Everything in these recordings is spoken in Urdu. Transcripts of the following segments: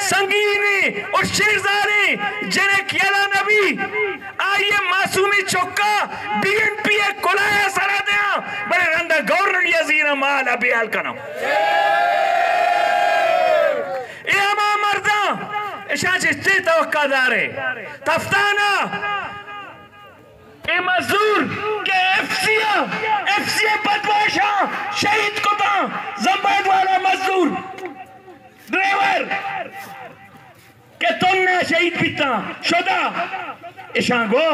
سنگینی اور شیرزاری جنہیں کیلا نبی آئیے معصومی چکا بی این پی ایک کلایا سرا دیا بڑے رندہ گورنر یزیر مال ابی حال کنو اے اما مردہ اشان چیستی توقع دارے تفتانا اے مزدور کہ ایف سی بدماشا شہید کو تا زمبید والا مزدور ڈرائیور کہ تم نے شہید پیتا شدہ اشان گو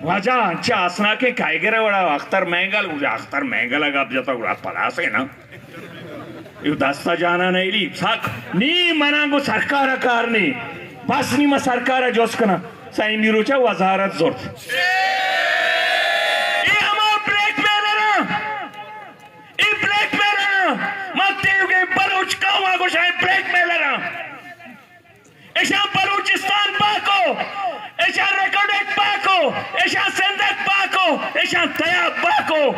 واجہ انچہ آسنا کے کھائی گرے وڑا اختر مہنگا لگا اب جاتا گوڑا پلا سے نا یہ دستا جانا نہیں لی ساک نی منانگو سرکارہ کارنی بس نی ما سرکارہ جوس کنا سائی میرو چا وزارت زورت یہ ہما بریک میں لرا ما تیو گئے بلوچ کاؤں آگو شاہی بریک میں لرا ایشان بلوچستان پاکو ایشان ریکارڈیک پاکو ایشان سندک پاکو ایشان تیاب پاکو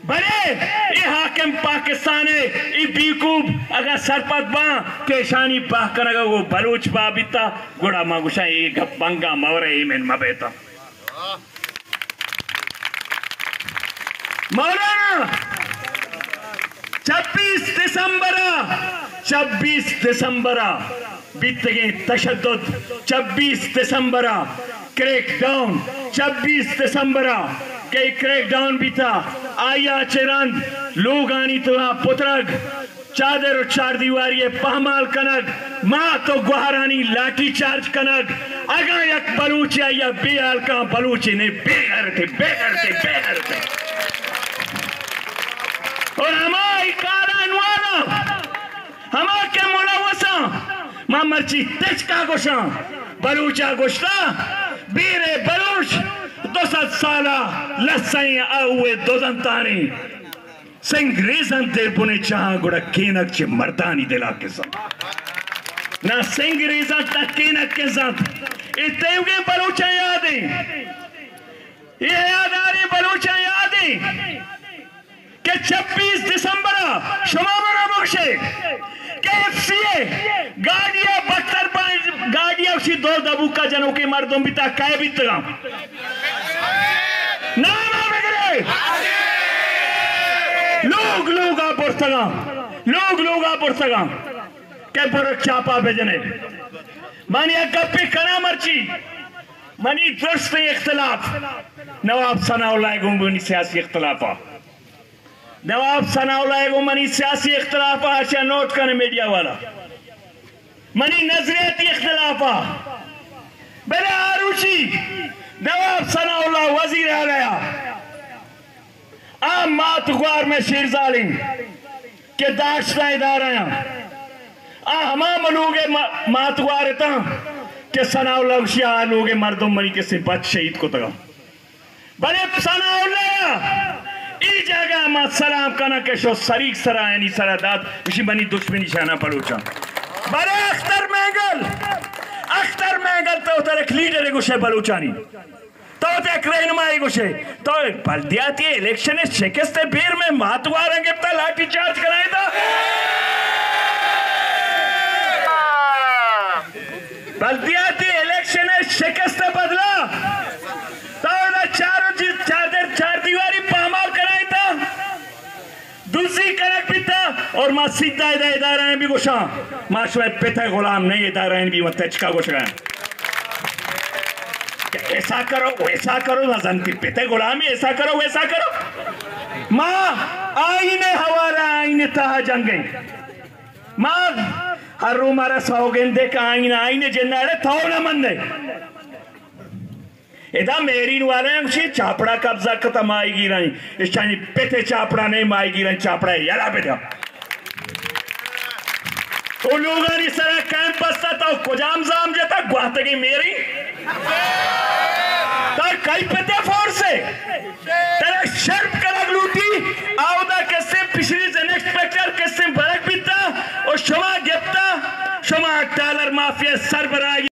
بھلے یہ حاکم پاکستان ہے یہ بیکوب اگر سرپت باں کیشانی باہ کرنگا وہ بلوچ باہ بیتا گوڑا ماں گوشا یہ گپنگا مورے ایمین مبیتا مولانا 26 دسمبرہ بیتگیں تشدد 26 دسمبرہ کریک ڈاؤن 26 دسمبرہ کئی کریک ڈاؤن بیتا آیا چرند لوگ آنی تو پترگ چادر و چار دیواری پہمال کنگ ماں تو گوہرانی لاٹھی چارج کنگ اگا یک بلوچی آیا بے آلکا بلوچی نے بے گھرتے اور ہمائی کاران والا ہما کے ملوثاں ماں مرچی تچکا گوشاں بلوچا گوشتا بیرے بلوچ 200 سالہ لسائیں آوے دوزن تانی سنگ ریزن دے بنے چاہاں گوڑا کینک چے مردانی دلا کے ساتھ نا سنگ ریزن تا کینک کے ساتھ اتیو گے بلوچا یادیں یہ یاد آرے بلوچا یادیں کہ 26 دسمبرہ شما منا بخشے کہ ایف سی اے گاڑیا بختر پانچ گاڑیا اسی دو دبو کا جنوں کے مردوں بیتا کائے بیتا گا نام آمگرے لوگ آپ پرسا گا کہ برک چاپا بجنے مانی اگا پہ کنا مرچی مانی درست اختلاف نواب ثناء اللہ گنگونی سیاسی اختلافا نواب ثناء اللہ گنگونی سیاسی اختلافا آشیا نوٹ کرنے میڈیا والا منی نظریتی اختلافا بلے آروچی نواب ثناء اللہ وزیر آلیا عام ماتغوار میں شیر ظالم کہ داشتہ ادارہ ہیں ہمام لوگ ماتغوار تا کہ ثناء اللہ شیعہ لوگ مردم منی کے سے بچ شہید کو تگا بلے ثناء اللہ ای جاگہ ما سلام کنا کہ شو سریک سرا یعنی سرا داد اسی منی دشمنی شانہ پڑوچا بلے اختر مینگل تو ایک لیڈر گوشے بلوچانی تو ایک رہنمائی گوشے تو بلدیاتی الیکشن شکست بیر میں ماتوار انگبتا لاٹھی چارج کرائے تھا بلدیاتی الیکشن شکست بدلا تو چار دیواری پامال کرائے تھا دوسری کنک بھی تھا اور ماں سیدھا ادارہ ہیں بھی گوشاں ماں شوئے پیتھے غلام نہیں ادارہ ہیں بھی متچکا گوش گئے ایسا کرو ویسا کرو نظنتی پیتے غلامی ایسا کرو ویسا کرو ماں آئینے حوالہ آئینے تاہا جنگیں ماں ہر رو مارا سوگن دے کا آئینے جنہ رہے تھاؤ نہ من دے ایدہ میرین والے ہیں اچھی چاپڑا قبضہ کتا مائی گی رہی اس چاہنی پیتے چاپڑا نہیں مائی گی رہی چاپڑا ہے یلا پہ دیا تو لوگاں اس طرح کیمپ بستا تھا کجام زام جاتا گواہتگی میری تو کئی پیتے فور سے تیرے شرپ کرگ لوٹی آو دا کسے پچھلی زنیکٹ پیکٹر کسے برک بیتا اور شما گپتا شما ڈالر مافیا سربراہی